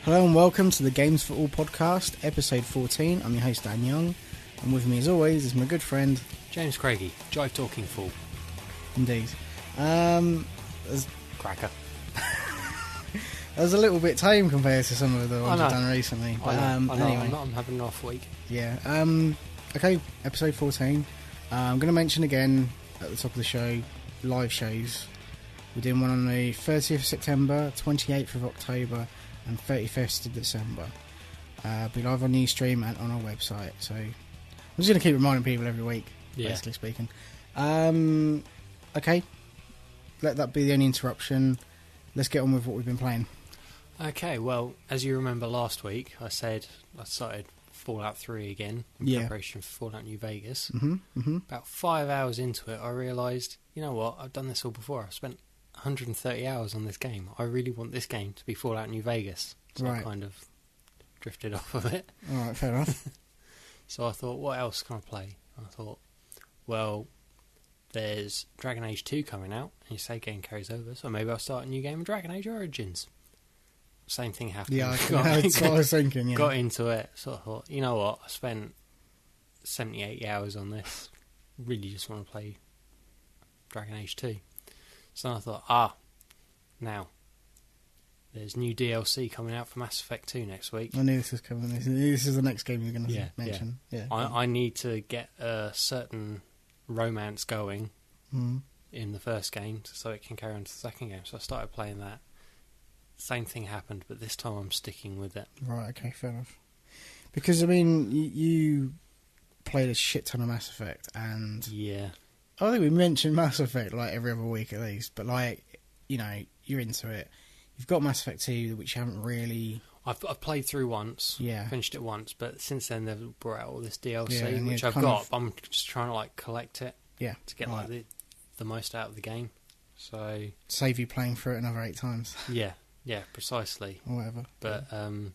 Hello and welcome to the Games4all podcast, episode 14. I'm your host Dan Young, and with me as always is my good friend James Craigie, Jive Talking Fool. Indeed. Cracker. That was a little bit tame compared to some of the ones I've done recently. But I know. anyway, I'm having an off week. Yeah. Okay, episode 14. I'm going to mention again at the top of the show, live shows. We're doing one on the 30th of September, 28th of October, and 31st of December. Be live on Ustream and on our website. So I'm just going to keep reminding people every week, basically speaking. Okay, let that be the only interruption. Let's get on with what we've been playing. Okay, well, as you remember last week, I said I started Fallout 3 again in preparation for Fallout New Vegas. About 5 hours into it, I realised, you know what, I've done this all before. I've spent 130 hours on this game. I really want this game to be Fallout New Vegas. So I kind of drifted off of it. Alright, fair enough. So I thought, what else can I play? I thought, well, there's Dragon Age 2 coming out, and you say game carries over, so maybe I'll start a new game of Dragon Age Origins. Same thing happened. Yeah, that's what I was thinking, yeah. Got into it, so I thought, you know what, I spent 78 hours on this. Really just want to play Dragon Age 2. So I thought, now, there's new DLC coming out for Mass Effect 2 next week. I knew this was coming. This is the next game you're going to mention. Yeah. I need to get a certain romance going in the first game so it can carry on to the second game. So I started playing that. Same thing happened, but this time I'm sticking with it. Right, okay, fair enough. Because, I mean, you played a shit ton of Mass Effect, and... Yeah. I think we mentioned Mass Effect, like, every other week at least, but, like, you know, you're into it. You've got Mass Effect 2, which you haven't really... I've played through once, finished it once, but since then they've brought out all this DLC, which I've got, but I'm just trying to, like, collect it to get, like, the most out of the game. So... Save you playing through it another 8 times. Yeah, precisely. Or whatever. But to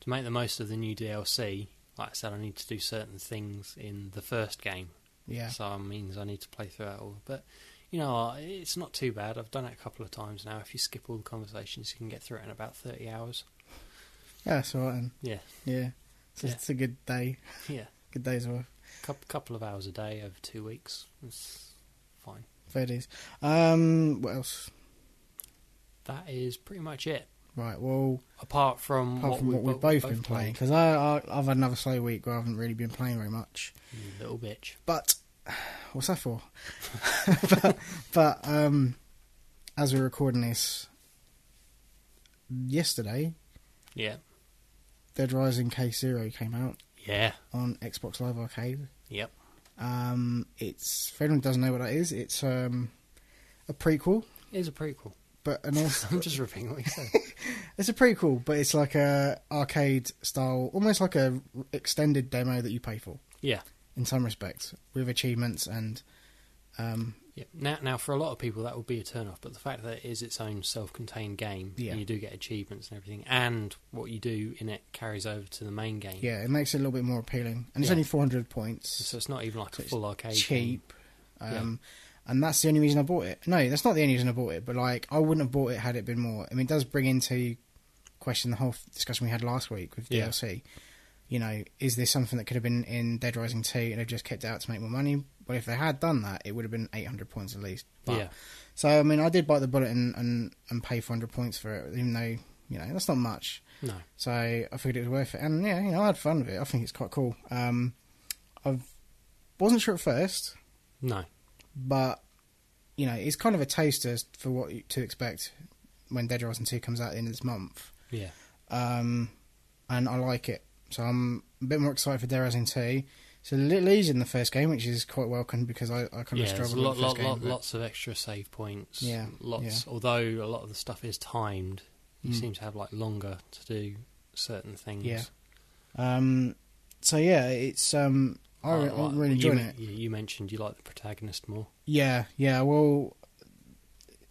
make the most of the new DLC, like I said, I need to do certain things in the first game. Yeah. So it means I need to play through it all. But, you know, it's not too bad. I've done it a couple of times now. If you skip all the conversations, you can get through it in about 30 hours. Yeah, that's all right then. Yeah. Yeah. So it's a good day. Yeah. Good day's worth. Couple of hours a day over 2 weeks. It's fine. Fair days. What else? That is pretty much it. Right, well... Apart from what we've both been playing. Because I've had another slow week where I haven't really been playing very much. You little bitch. But... What's that for? but as we're recording this... Yesterday... Yeah. Dead Rising Case Zero came out. Yeah. On Xbox Live Arcade. Yep. It's... For anyone who doesn't know what that is, it's a prequel. It is a prequel. But also, I'm just repeating what you said. It's a prequel, but it's like a arcade style, almost like a extended demo that you pay for. Yeah. In some respects, with achievements and... Yeah. Now, for a lot of people, that would be a turn-off, but the fact that it is its own self-contained game, and you do get achievements and everything, and what you do in it carries over to the main game. Yeah, it makes it a little bit more appealing. And it's only 400 points. So it's not even like a full arcade cheap. game. And that's the only reason I bought it. No, that's not the only reason I bought it, but like I wouldn't have bought it had it been more. I mean, it does bring into question the whole discussion we had last week with DLC. You know, is this something that could have been in Dead Rising 2 and they've just kept it out to make more money? Well, if they had done that, it would have been 800 points at least. But, so, I mean, I did bite the bullet and pay 400 points for it, even though, you know, that's not much. No. So I figured it was worth it. And, yeah, you know, I had fun with it. I think it's quite cool. I wasn't sure at first. No. But, you know, it's kind of a taster for what to expect when Dead Rising 2 comes out at the end of this month. Yeah. And I like it. So I'm a bit more excited for Dead Rising 2. It's a little easier than the first game, which is quite welcome because I kind of struggled with the first game. Lots of extra save points. Yeah. Although a lot of the stuff is timed, you seem to have like longer to do certain things. Yeah. So yeah, it's I'm really enjoying it. You mentioned you like the protagonist more. Yeah. Well,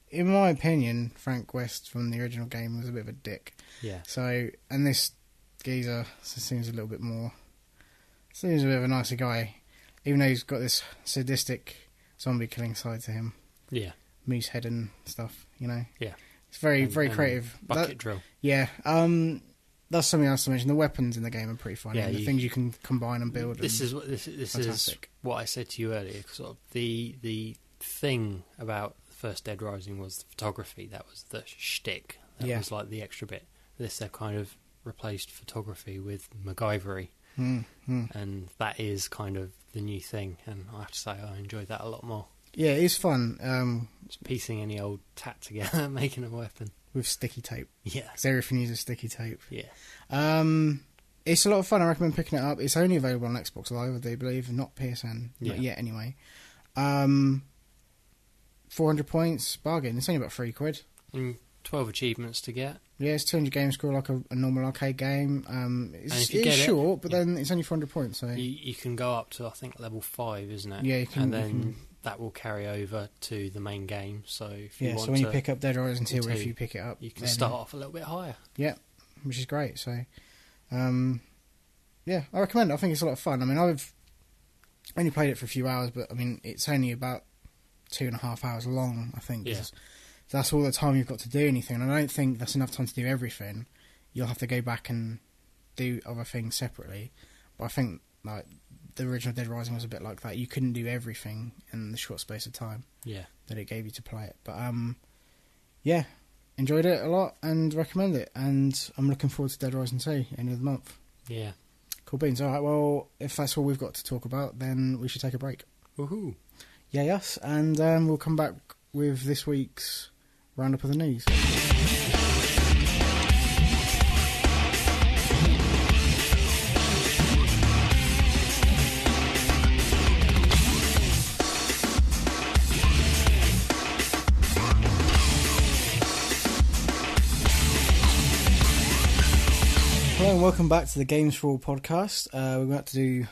in my opinion, Frank West from the original game was a bit of a dick. Yeah. So, and this geezer seems a little bit more. Seems a bit of a nicer guy, even though he's got this sadistic zombie killing side to him. Yeah. Moose head and stuff, you know. Yeah. It's very creative. Bucket drill. Yeah. that's something else to mention. The weapons in the game are pretty funny. Yeah, and the things you can combine and build. This is what I said to you earlier. Sort of the thing about the first Dead Rising was the photography. That was the shtick. That was like the extra bit. This, they've kind of replaced photography with MacGyvery. And that is kind of the new thing. And I have to say, I enjoyed that a lot more. Yeah, it is fun. Just piecing any old tat together, making a weapon. With sticky tape. Yeah. Because everything uses sticky tape. Yeah. It's a lot of fun. I recommend picking it up. It's only available on Xbox Live, I do believe, not PSN. Not yet, anyway. 400 points, bargain. It's only about £3. And 12 achievements to get. Yeah, it's 200 game score like a normal arcade game. It's short, but then it's only 400 points. So you can go up to, I think, level 5, isn't it? Yeah, you can. And then that will carry over to the main game. So if you want so when you pick up Dead Rising 2, or if you pick it up, you can start off a little bit higher. Yeah, which is great. So, yeah, I recommend it. I think it's a lot of fun. I mean, I've only played it for a few hours, but I mean, it's only about 2.5 hours long, I think. Yeah. That's all the time you've got to do anything, and I don't think that's enough time to do everything. You'll have to go back and do other things separately. But I think like the original Dead Rising was a bit like that. You couldn't do everything in the short space of time that it gave you to play it. But yeah, enjoyed it a lot and recommend it. And I'm looking forward to Dead Rising 2 end of the month. Yeah. Cool beans. All right, well, if that's all we've got to talk about, then we should take a break. Woohoo. Yeah, yes. And we'll come back with this week's roundup of the news. Hello and welcome back to the Games4all podcast. We're about to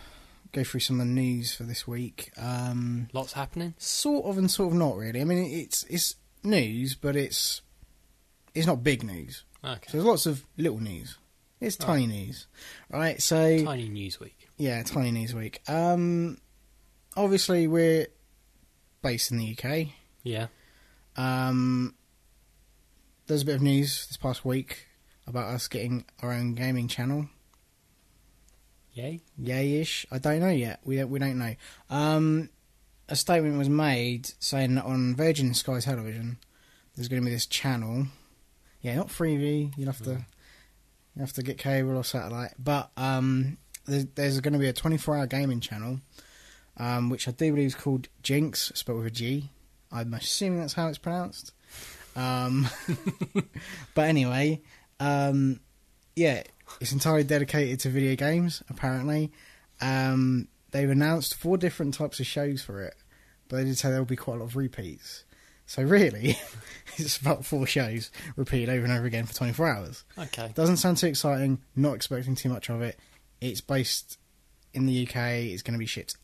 go through some of the news for this week. Lots happening? Sort of and sort of not really. I mean, it's news, but it's not big news. Okay. So there's lots of little news. It's tiny news. Right, so... Tiny news week. Yeah, tiny news week. Obviously, we're based in the UK. Yeah. There's a bit of news this past week about us getting our own gaming channel. Yay? Yay-ish. I don't know yet. We don't know. A statement was made saying that on Virgin Sky Television there's going to be this channel. Yeah, not freebie. You have to get cable or satellite. But there's going to be a 24-hour gaming channel, which I do believe is called Jinx, spelled with a G. I'm assuming that's how it's pronounced. But anyway, yeah, it's entirely dedicated to video games, apparently. They've announced 4 different types of shows for it, but they did say there will be quite a lot of repeats. So really, it's about 4 shows repeated over and over again for 24 hours. Okay. Doesn't sound too exciting, not expecting too much of it. It's based in the UK, it's going to be shit.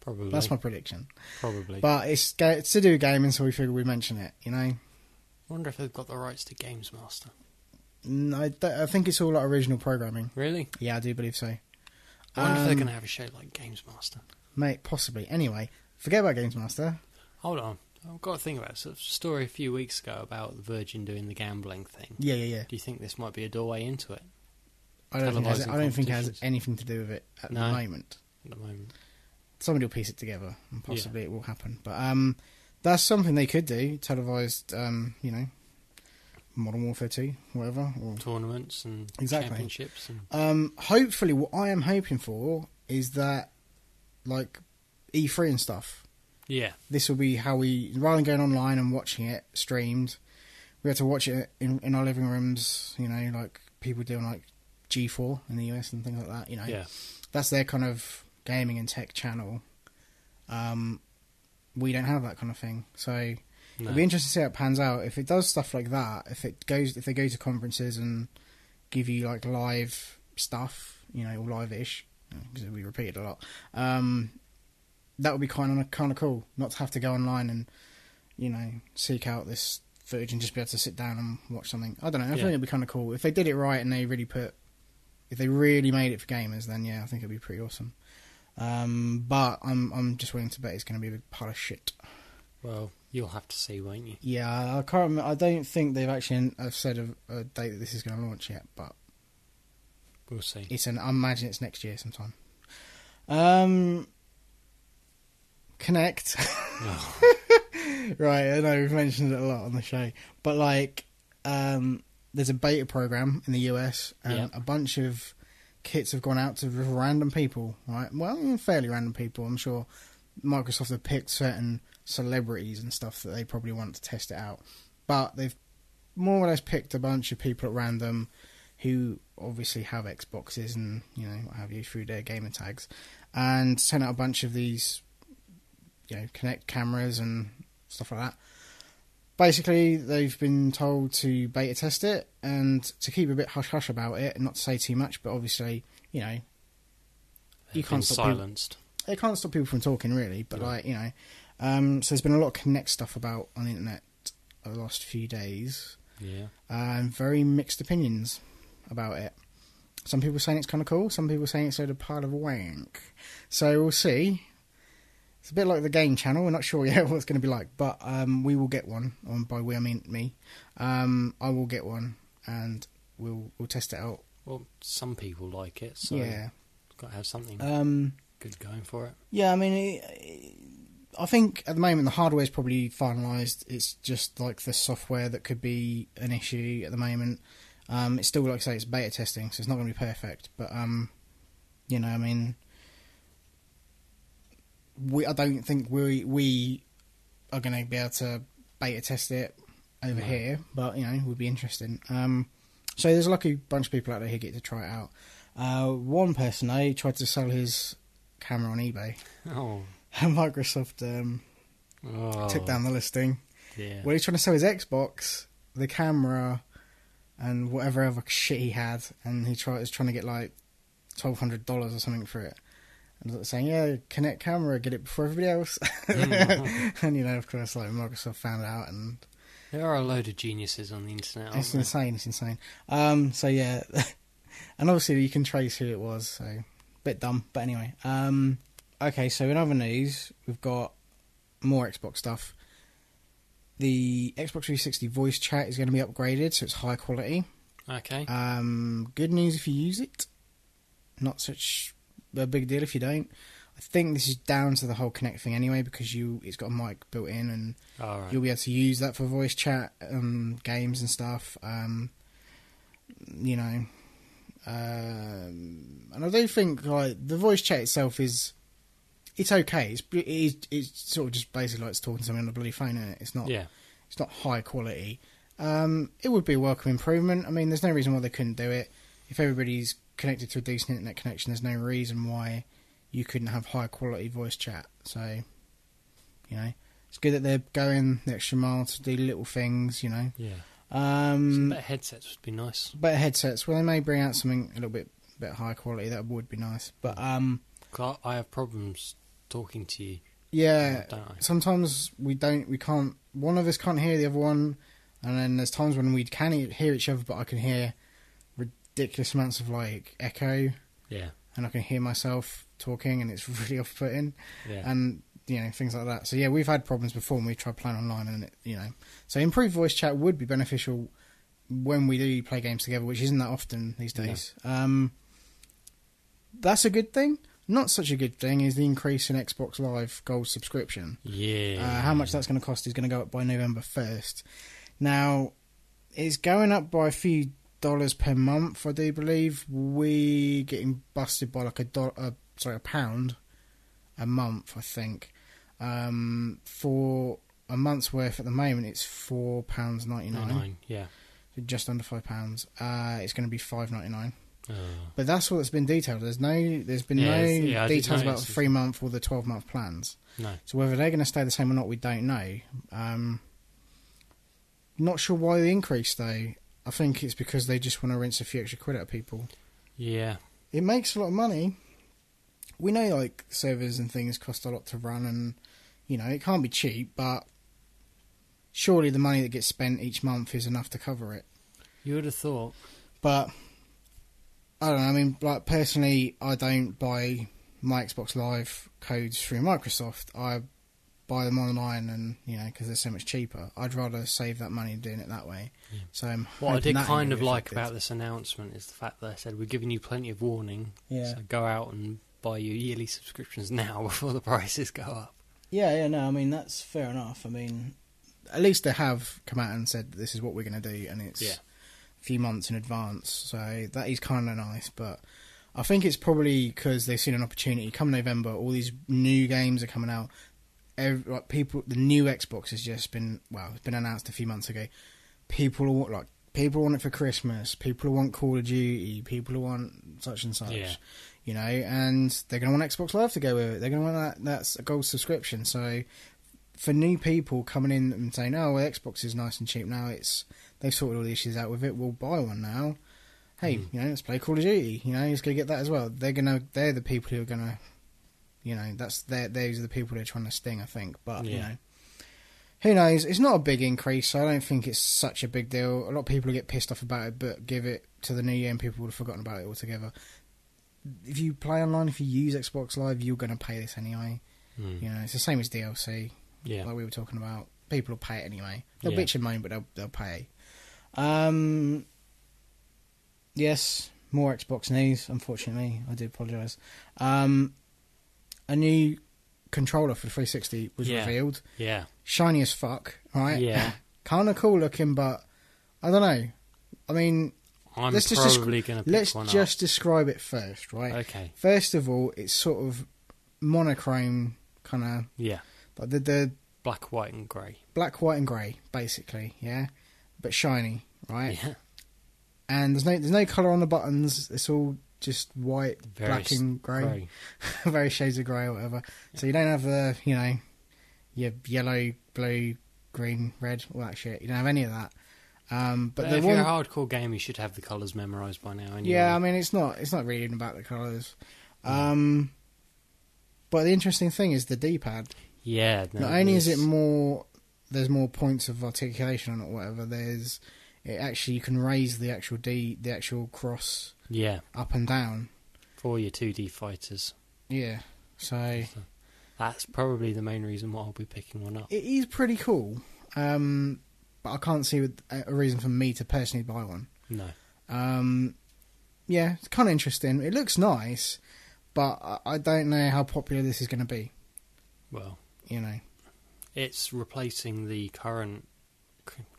Probably. That's my prediction. Probably. But it's to do with gaming, so we figured we'd mention it, you know? I wonder if they've got the rights to Games Master. I think it's all like original programming. Really? Yeah, I do believe so. I wonder if they're going to have a show like Games Master. Mate, possibly. Anyway, forget about Games Master. Hold on. I've got to think about it. So, a story a few weeks ago about Virgin doing the gambling thing. Yeah. Do you think this might be a doorway into it? I don't think it has anything to do with it at the moment. At the moment. Somebody will piece it together, and possibly it will happen. But that's something they could do. Televised, Modern Warfare 2, whatever. Or tournaments and championships. And... hopefully, what I am hoping for is that, like, E3 and stuff. Yeah. This will be how we, rather than going online and watching it streamed, we had to watch it in our living rooms, you know, like people do on, like, G4 in the US and things like that, you know. Yeah. That's their kind of gaming and tech channel. We don't have that kind of thing. So... No. It'll be interesting to see how it pans out. If it does stuff like that, if they go to conferences and give you like live stuff, you know, or live-ish, because it'll be repeated a lot, that would be kind of cool. Not to have to go online and, you know, seek out this footage and just be able to sit down and watch something. I don't know. I think it'd be kind of cool if they did it right and if they really made it for gamers. Then yeah, I think it'd be pretty awesome. But I'm just willing to bet it's going to be a big pile of shit. Well, you'll have to see, won't you? Yeah, I can't remember. I don't think they've actually said a date that this is going to launch yet, but we'll see. I imagine it's next year sometime. Connect. Oh. Right, I know we've mentioned it a lot on the show, but like, there's a beta program in the US, and a bunch of kits have gone out to random people, right? Well, fairly random people. I'm sure Microsoft have picked certain celebrities and stuff that they probably want to test it out, but they've more or less picked a bunch of people at random who obviously have Xboxes and, you know, what have you, through their gamer tags, and sent out a bunch of these, you know, Kinect cameras and stuff like that. Basically, they've been told to beta test it and to keep a bit hush-hush about it and not to say too much, but obviously, you know, you can't stop silenced. It can't stop people from talking, really, but, like, you know, so there's been a lot of Kinect stuff about on the internet the last few days. Yeah. And very mixed opinions about it. Some people saying it's kind of cool, some people saying it's a pile of wank. So we'll see. It's a bit like the game channel. We're not sure yet what it's going to be like, but we will get one. By we, I mean me. I will get one, and we'll test it out. Well, some people like it, so yeah, got to have something good going for it. Yeah, I mean, I think at the moment the hardware is probably finalised. It's just like the software that could be an issue at the moment. It's still, like I say, it's beta testing, so it's not going to be perfect. But you know, I mean, I don't think we are going to be able to beta test it over here, but you know, it would be interesting. So there's a lucky bunch of people out there who get to try it out. One person though tried to sell his camera on eBay. Oh. And Microsoft took down the listing. Yeah. Well, he's trying to sell his Xbox, the camera, and whatever other shit he had, and he was trying to get like $1,200 or something for it. And saying, yeah, Kinect camera, get it before everybody else. And, you know, of course, like Microsoft found out, and there are a load of geniuses on the internet, aren't it's there? insane, it's insane. So, yeah, and obviously you can trace who it was, so a bit dumb, but anyway. Okay, so in other news, we've got more Xbox stuff. The Xbox 360 voice chat is going to be upgraded, so it's high quality. Okay. Good news if you use it. Not such a big deal if you don't. I think this is down to the whole Kinect thing anyway, because it's got a mic built in, and you'll be able to use that for voice chat, games and stuff. You know, and I do think like the voice chat itself it's okay. It's sort of just basically like it's talking to someone on a bloody phone, isn't it? It's not. Yeah. It's not high quality. It would be a welcome improvement. I mean, there's no reason why they couldn't do it. If everybody's connected to a decent internet connection, there's no reason why you couldn't have high quality voice chat. So, you know, it's good that they're going the extra mile to do little things, you know. Yeah. Some better headsets would be nice. Better headsets. Well, they may bring out something a little bit high quality. That would be nice. But I have problems talking to you. Yeah. Don't I? Sometimes we can't. One of us can't hear the other one, and then there's times when we can hear each other, but I can hear ridiculous amounts of like echo. Yeah. And I can hear myself talking, and it's really off-putting. Yeah. And you know, things like that. So yeah, we've had problems before when we tried playing online, and so improved voice chat would be beneficial when we do play games together, which isn't that often these days. Yeah. That's a good thing. Not such a good thing is the increase in Xbox Live Gold subscription. Yeah. How much that's going to cost is going to go up by November 1st. Now, it's going up by a few dollars per month, I do believe. We're getting busted by like a pound a month, I think. For a month's worth at the moment, it's £4.99. Yeah. Just under £5. It's going to be $5.99. Oh. But that's what's been detailed. There's been no details about the 3-month or the 12-month plans. No. So whether they're going to stay the same or not, we don't know. Not sure why the increase though. I think it's because they just want to rinse a few extra quid out of people. Yeah. It makes a lot of money. We know like servers and things cost a lot to run, and it can't be cheap. But surely the money that gets spent each month is enough to cover it. You would have thought. But I don't know. I mean, like personally, I don't buy my Xbox Live codes through Microsoft. I buy them online, and because they're so much cheaper. I'd rather save that money doing it that way. Yeah. So what I did kind of like about this announcement is the fact that they said we're giving you plenty of warning. Yeah. So go out and buy your yearly subscriptions now before the prices go up. Yeah, no, I mean that's fair enough. I mean, at least they have come out and said this is what we're going to do, and it's a few months in advance. So that is kind of nice, but I think it's probably because they've seen an opportunity. Come November, all these new games are coming out. The new Xbox has just been it's been announced a few months ago. People want it for Christmas. People want Call of Duty. People want such and such. Yeah. And they're going to want Xbox Live to go with it. They're going to want that's a gold subscription. So for new people coming in and saying, "Oh, well, Xbox is nice and cheap now. They've sorted all the issues out with it. We'll buy one now." Hey, let's play Call of Duty. Let's go get that as well. They're the people who are gonna, those are the people they're trying to sting, I think. But who knows? It's not a big increase, so I don't think it's such a big deal. A lot of people will get pissed off about it, but give it to the new year and people would have forgotten about it altogether. If you play online, if you use Xbox Live, you're going to pay this anyway. It's the same as DLC. Yeah, like we were talking about. People will pay it anyway. They'll bitch and moan, but they'll pay. Yes, more Xbox news, unfortunately. I do apologise. A new controller for the 360 was revealed. Yeah. Shiny as fuck, right? Yeah. Kind of cool looking, but I don't know. I mean, let's just describe it first, right? Okay. First of all, it's sort of monochrome kind of... Yeah. Like the black, white and grey. Black, white and grey, basically, yeah? But shiny, right? Yeah. And there's no colour on the buttons. It's all just white, black and grey. Various shades of grey or whatever. Yeah. So you don't have the, your yellow, blue, green, red, all that shit. You don't have any of that. But if you're a hardcore gamer, you should have the colours memorised by now anyway. Yeah, I mean, it's not really even about the colours. But the interesting thing is the D-pad. Yeah. Not only is it more... There's more points of articulation on it or whatever, you can raise the actual cross up and down for your 2D fighters. Yeah, so that's probably the main reason why I'll be picking one up. It is pretty cool, but I can't see a reason for me to personally buy one. No. Yeah, it's kind of interesting. It looks nice, but I don't know how popular this is going to be. Well, it's replacing the current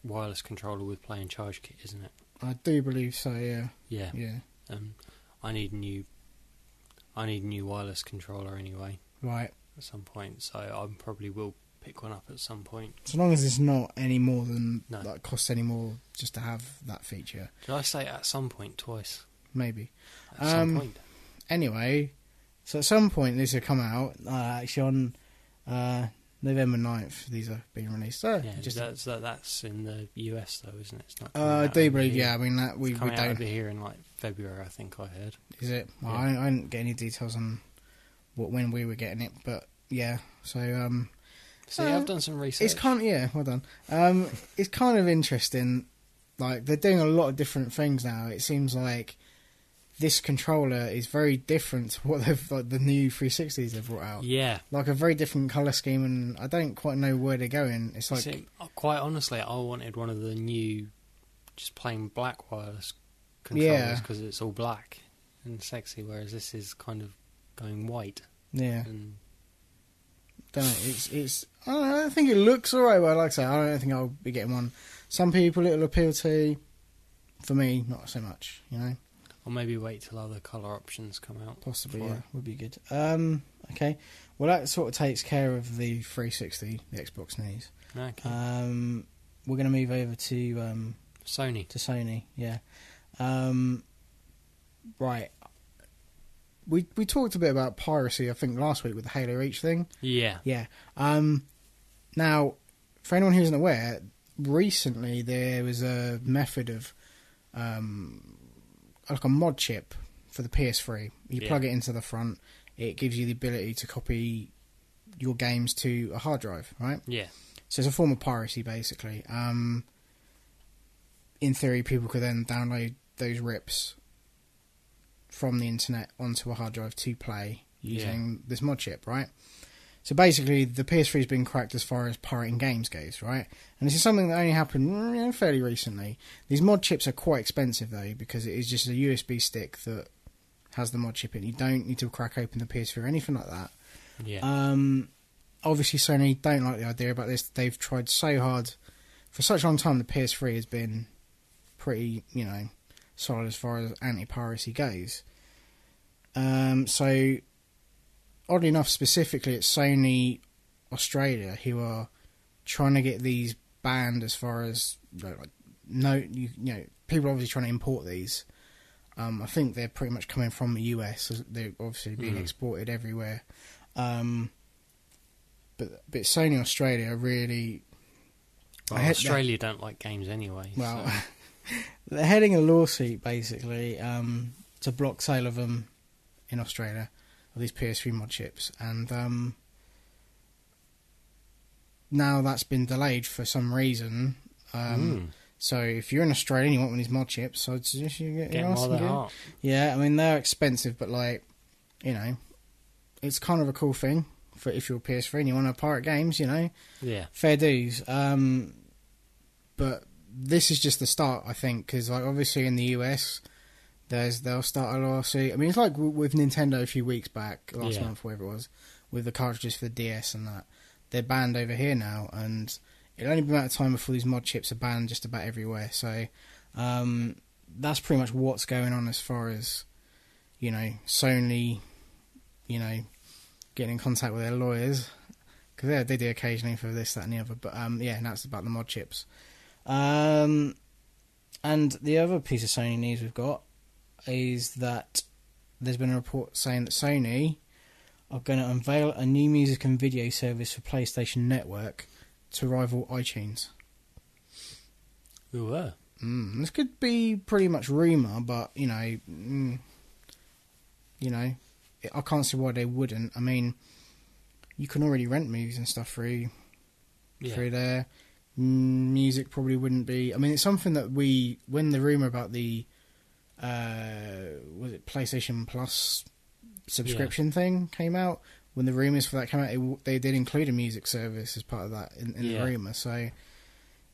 wireless controller with Play and Charge kit, isn't it? I do believe so. Yeah. Yeah. I need a new wireless controller anyway. Right. At some point, so I probably will pick one up at some point. So long as it's not any more than costs any more just to have that feature. Did I say at some point twice? Maybe. At some point. Anyway, so at some point this will come out. Actually on November 9th, these are being released. So that's in the US though, isn't it? It's not. I do believe, I mean that we don't over here in February, I think I heard. Is it? Well, yeah. I didn't get any details on when we were getting it, but yeah. So see, I've done some research. It's kind of well done. It's kind of interesting. Like they're doing a lot of different things now. It seems like this controller is very different to what the new 360s they've brought out. Yeah. Like a very different colour scheme, and I don't quite know where they're going. It's like... See, quite honestly, I wanted one of the new, just plain black wireless controllers, because it's all black and sexy, whereas this is kind of going white. Yeah. And... Don't know, it's... I don't know, I think it looks alright, but like I say, I don't think I'll be getting one. Some people it'll appeal to. For me, not so much, Or maybe wait till other colour options come out. Possibly, yeah, would be good. Okay, well that sort of takes care of the 360, the Xbox news. Okay. We're going to move over to Sony. To Sony, yeah. Right. We talked a bit about piracy, I think, last week with the Halo Reach thing. Yeah. Yeah. Now, for anyone who isn't aware, recently there was a method of like a mod chip for the PS3. You plug it into the front, it gives you the ability to copy your games to a hard drive, right? Yeah. So it's a form of piracy, basically. In theory, people could then download those rips from the internet onto a hard drive to play using this mod chip, right? So basically, the PS3 has been cracked as far as pirating games goes, right? And this is something that only happened fairly recently. These mod chips are quite expensive, though, because it is just a USB stick that has the mod chip in. You don't need to crack open the PS3 or anything like that. Yeah. Obviously, Sony don't like the idea about this. They've tried so hard. For such a long time, the PS3 has been pretty, solid as far as anti-piracy goes. So, oddly enough, specifically, it's Sony Australia who are trying to get these banned as far as, people are obviously trying to import these. I think they're pretty much coming from the US. They're obviously being exported everywhere. But Sony Australia really... Well, Australia don't like games anyway. Well, so. They're heading a lawsuit, basically, to block sale of them in Australia, of these PS3 mod chips. And now that's been delayed for some reason. So if you're in Australia and you want one of these mod chips, I'd suggest you get your ass and get it. Yeah, I mean, they're expensive, but, it's kind of a cool thing for if you're a PS3 and you want to pirate games, Yeah. Fair dues. But this is just the start, I think, because obviously in the US, they'll start a lawsuit. I mean, it's like with Nintendo a few weeks back, last month, whatever it was, with the cartridges for the DS and that. They're banned over here now, and it'll only be a matter of time before these mod chips are banned just about everywhere. So that's pretty much what's going on as far as, Sony, getting in contact with their lawyers, because they do occasionally for this, that and the other. But now it's about the mod chips. And the other piece of Sony news we've got is that there's been a report saying that Sony are going to unveil a new music and video service for PlayStation Network to rival iTunes. Ooh, This could be pretty much rumour, but I can't see why they wouldn't. I mean, you can already rent movies and stuff through there. Music probably wouldn't be. I mean, it's something that when the rumour about the was it PlayStation Plus subscription thing came out, when the rumours for that came out, they did include a music service as part of that in the rumour. So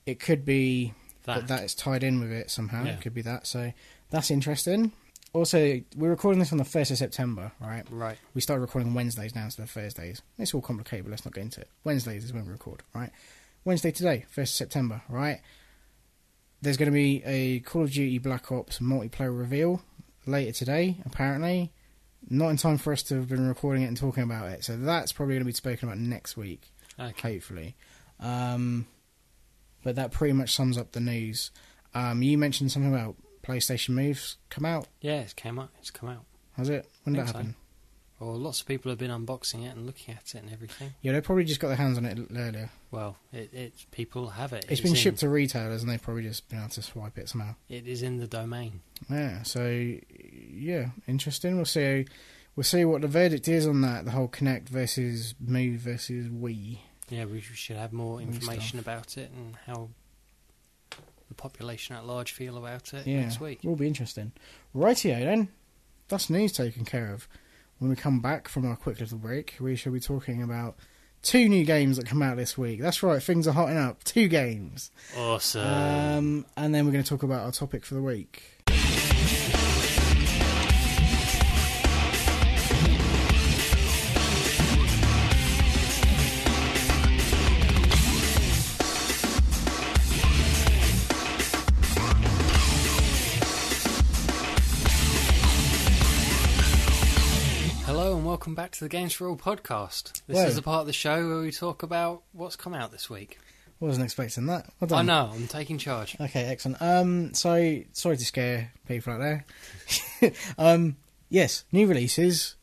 it could be that it's tied in with it somehow. Yeah. It could be that. So that's interesting. Also, we're recording this on the 1st of September, right? Right. We started recording Wednesdays now instead of Thursdays. It's all complicated, but let's not get into it. Wednesdays is when we record, right? Wednesday today, 1st of September, right? There's going to be a Call of Duty Black Ops multiplayer reveal later today, apparently. Not in time for us to have been recording it and talking about it. So that's probably going to be spoken about next week, hopefully. But that pretty much sums up the news. You mentioned something about PlayStation Moves come out? Yeah, it's come out. Has it? When did that happen? Well, lots of people have been unboxing it and looking at it and everything. Yeah, they probably just got their hands on it earlier. Well, people have it. It's been shipped to retailers and they've probably just been able to swipe it somehow. It is in the domain. Yeah, so, interesting. We'll see what the verdict is on that, the whole Kinect versus Move versus Wii. Yeah, we should have more information about it and how the population at large feel about it next week. Will be interesting. Rightio then, that's news taken care of. When we come back from our quick little break, we shall be talking about 2 new games that come out this week. That's right, things are hotting up. 2 games. Awesome. And then we're going to talk about our topic for the week. Welcome back to the Games4all podcast. This is the part of the show where we talk about what's come out this week. Wasn't expecting that. Well done. I know, I'm taking charge. Okay, excellent. So sorry to scare people out there. Yes, new releases.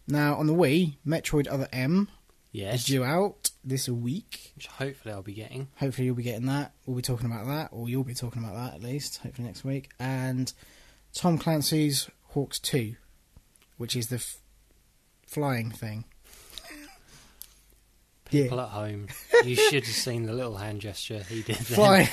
Now on the Wii, Metroid Other M is due out this week. Which hopefully I'll be getting. Hopefully you'll be getting that. We'll be talking about that, or you'll be talking about that at least, hopefully next week. And Tom Clancy's Hawks 2, which is the flying thing. People at home, you should have seen the little hand gesture he did then. Flying.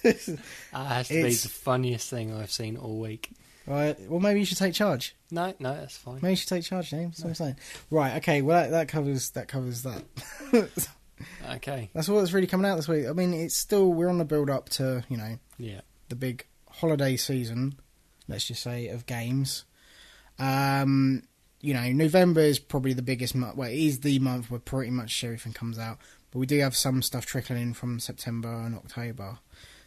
That has to be the funniest thing I've seen all week. Right. Well, maybe you should take charge. No, that's fine. Maybe you should take charge, James. That's what I'm saying. Right. Okay. Well, that covers that. Okay. That's all that's really coming out this week. I mean, it's still we're on the build up to the big holiday season. Let's just say of games. November is probably the biggest month. Well, it is the month where pretty much everything comes out. But we do have some stuff trickling in from September and October.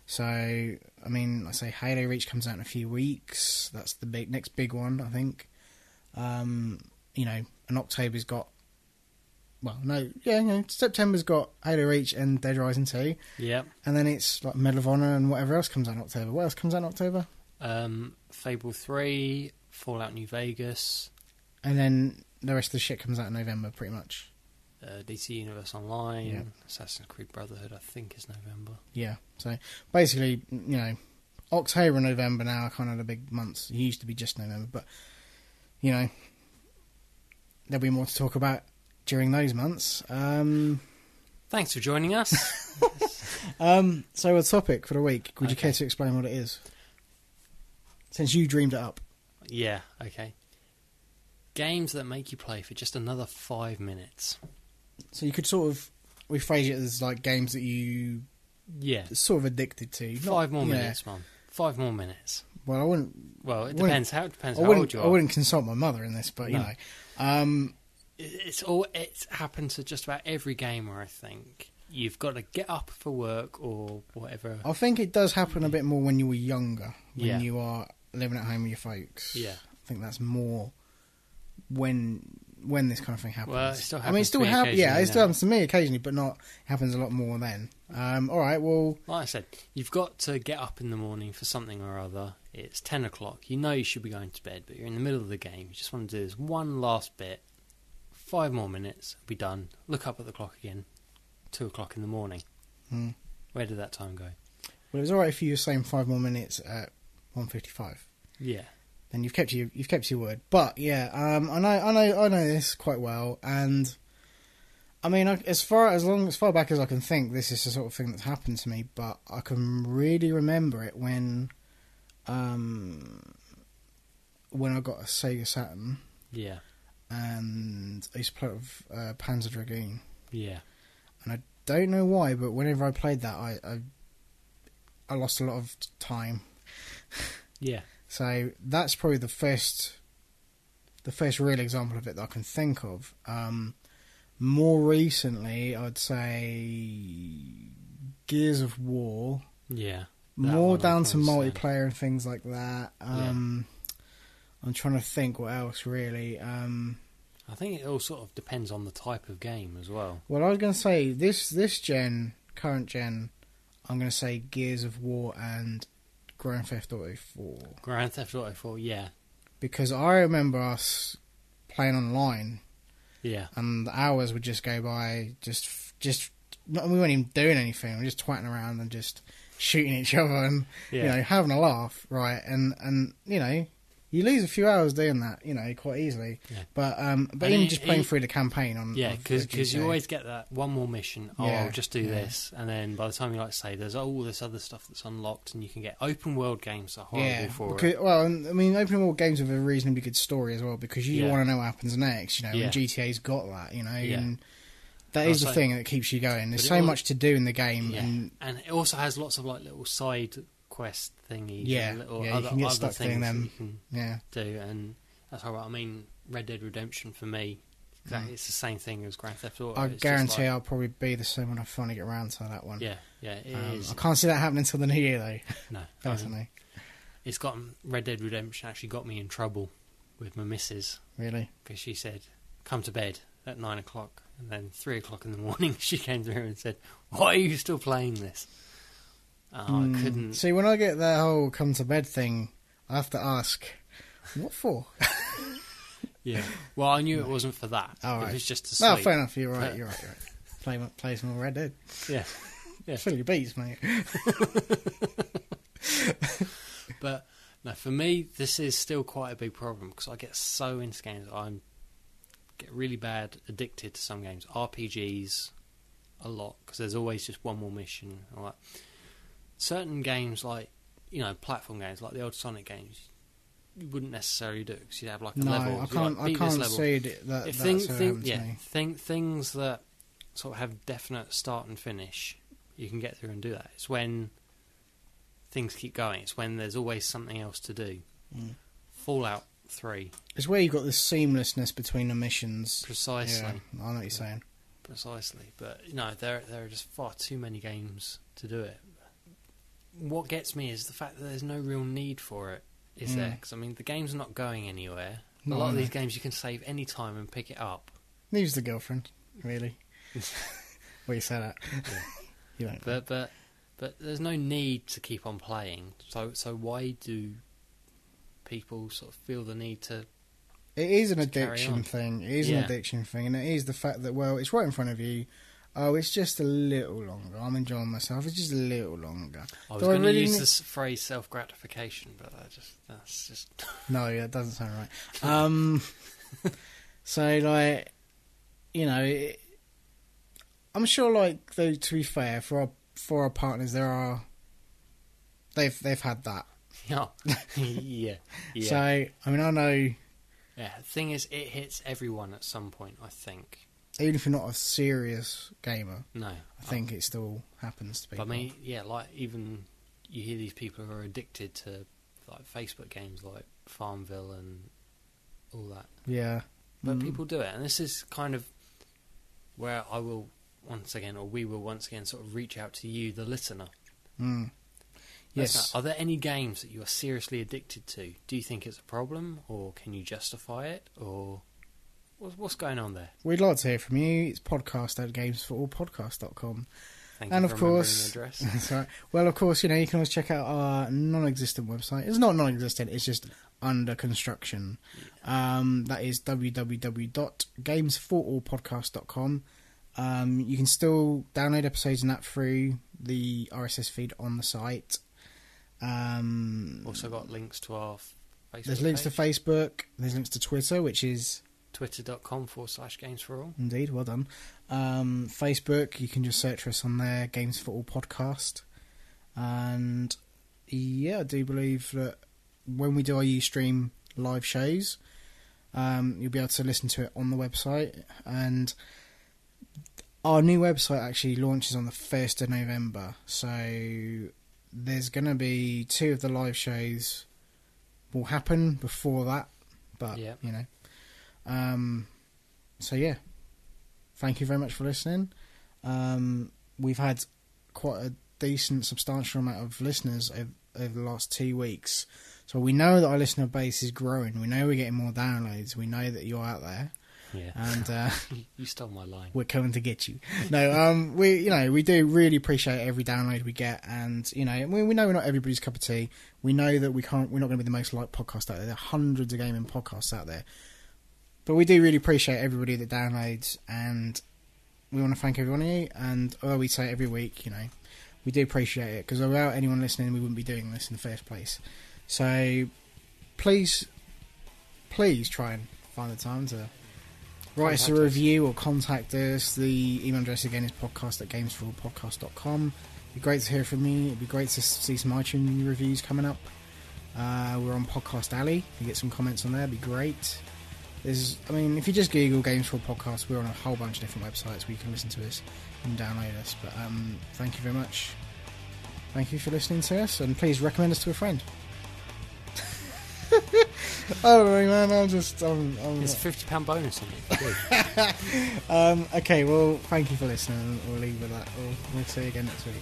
So, I mean, I say Halo Reach comes out in a few weeks. That's the next big one, I think. And October's got... September's got Halo Reach and Dead Rising 2. Yep. And then it's like Medal of Honor and whatever else comes out in October. What else comes out in October? Fable 3, Fallout New Vegas. And then the rest of the shit comes out in November, pretty much. DC Universe Online, Assassin's Creed Brotherhood, I think is November. Yeah, so basically, October and November now are kind of the big months. It used to be just November, but, there'll be more to talk about during those months. Thanks for joining us. So a topic for the week, would you care to explain what it is? Since you dreamed it up. Yeah, okay. Games that make you play for just another 5 minutes. So you could sort of rephrase it as like games that you sort of addicted to. 5 more minutes, Mum. 5 more minutes. Well, I wouldn't... Well, it depends how old you are. I wouldn't consult my mother in this, but, It's happened to just about every gamer, I think. You've got to get up for work or whatever. I think it does happen a bit more when you were younger, when you are living at home with your folks. Yeah. I think that's more when this kind of thing happens. Well, it still happens. I mean, it still happens. Yeah, it still happens to me occasionally, but it happens a lot more then. All right, well, like I said, you've got to get up in the morning for something or other. It's 10 o'clock. You know you should be going to bed, but you're in the middle of the game. You just want to do this one last bit. 5 more minutes, be done. Look up at the clock again. 2 o'clock in the morning. Where did that time go? Well, it was all right if you were saying 5 more minutes at 1:55. Yeah. Then you've kept your word. But yeah, I know this quite well, and I mean, as far back as I can think, this is the sort of thing that's happened to me. But I can really remember it when I got a Sega Saturn. Yeah. And I used to play it with Panzer Dragoon. Yeah. And I don't know why, but whenever I played that, I lost a lot of time. Yeah. So that's probably the first real example of it that I can think of. More recently, I'd say Gears of War. Yeah. More down to multiplayer and things like that. I'm trying to think what else really. I think it all sort of depends on the type of game as well. Well, I was going to say this current gen, I'm going to say Gears of War and Grand Theft Auto 4. Grand Theft Auto 4, yeah. Because I remember us playing online. Yeah. And the hours would just go by, we weren't even doing anything. We were just twatting around and just shooting each other and, having a laugh, right? And you lose a few hours doing that, quite easily. Yeah. But even just playing through the campaign on... Yeah, because you always get that one more mission, I'll just do this. And then by the time you say, there's all this other stuff that's unlocked and you can get open world games that are horrible for it. Well, I mean, open world games with a reasonably good story as well, because you want to know what happens next, and GTA's got that, and that is the thing that keeps you going. There's so much to do in the game. And it also has lots of little side quest thingies, you can get stuck doing them. Do, and that's all right. I mean, Red Dead Redemption for me, it's the same thing as Grand Theft Auto. I guarantee I'll probably be the same when I finally get around to that one. Yeah, it is. I can't see that happening until the new year though. No, personally, it's got Red Dead Redemption actually got me in trouble with my missus. Really? Because she said, "Come to bed at 9 o'clock," and then 3 o'clock in the morning she came through and said, "Why are you still playing this?" I couldn't... See, when I get that whole come to bed thing, I have to ask, what for? Yeah. Well, I knew it wasn't for that. Oh, right. It was just to sleep. No, fair enough. You're right. Play some more Red Dead. Yeah. Fill your beats, mate. But, no, for me, this is still quite a big problem because I get so into games. I get really bad addicted to some games. RPGs, a lot, because there's always just one more mission. All that. Certain games, like, platform games, like the old Sonic games, you wouldn't necessarily do it because you'd have like a no, level. I can't. Like, I can't see that. If things things that sort of have definite start and finish, you can get through and do that. It's when things keep going. It's when there's always something else to do. Fallout 3. It's where you've got this seamlessness between the missions. Precisely. Yeah, I know what you're saying. Precisely. But, there are just far too many games to do it. What gets me is the fact that there's no real need for it, is there? Because, the game's not going anywhere. A lot of these games you can save any time and pick it up. Needs the girlfriend, really. Well, you say that. Yeah. You don't. But there's no need to keep on playing. So why do people sort of feel the need to? It is an addiction thing. It is an addiction thing, and it is the fact that it's right in front of you. Oh, it's just a little longer. I'm enjoying myself. It's just a little longer. I was going to use this phrase self-gratification, but that's just... No, that doesn't sound right. So, I'm sure, though, to be fair, for our partners, they've had that. Yeah. So, I know... Yeah, the thing is, it hits everyone at some point, I think. Even if you're not a serious gamer, no, I think it still happens to people. Even you hear these people who are addicted to Facebook games like Farmville and all that. Yeah, but people do it, and this is kind of where I will once again, or we will once again, sort of reach out to you, the listener. Yes. Are there any games that you are seriously addicted to? Do you think it's a problem, or can you justify it, or what's going on there? We'd like to hear from you. It's podcast@games4allpodcast.com. Thank you for remembering the address. That's right. Well, of course, you can always check out our non-existent website. It's not non-existent, it's just under construction. That is www.games4allpodcast.com. You can still download episodes and that through the RSS feed on the site. Also got links to our Facebook There's links page. to Facebook. There's links to Twitter, which is... twitter.com/Games4all. Indeed, well done. Facebook, you can just search for us on there, Games for All Podcast. And I do believe that when we do our Ustream live shows, you'll be able to listen to it on the website. And our new website actually launches on the 1st of November. So there's going to be 2 of the live shows will happen before that. But, so yeah, thank you very much for listening. We've had quite a decent, substantial amount of listeners over the last 2 weeks. So we know that our listener base is growing. We know we're getting more downloads. We know that you're out there. Yeah. And you stole my line. We're coming to get you. No, we do really appreciate every download we get, and we know we're not everybody's cup of tea. We know that we're not going to be the most liked podcast out there. There are hundreds of gaming podcasts out there. But we do really appreciate everybody that downloads, and we want to thank every one of you. And we say every week, we do appreciate it, because without anyone listening, we wouldn't be doing this in the first place. So please try and find the time to write us a review or contact us. The email address again is podcast@games4allpodcast.com. It'd be great to hear from you. It'd be great to see some iTunes reviews coming up. We're on Podcast Alley. If you get some comments on there, it'd be great. If you just Google Games4all Podcast, we're on a whole bunch of different websites where you can listen to us and download us. But thank you very much. Thank you for listening to us, and please recommend us to a friend. I don't know, man. There's a £50 bonus on it. Okay, well, thank you for listening. We'll leave with that. We'll see you again next week.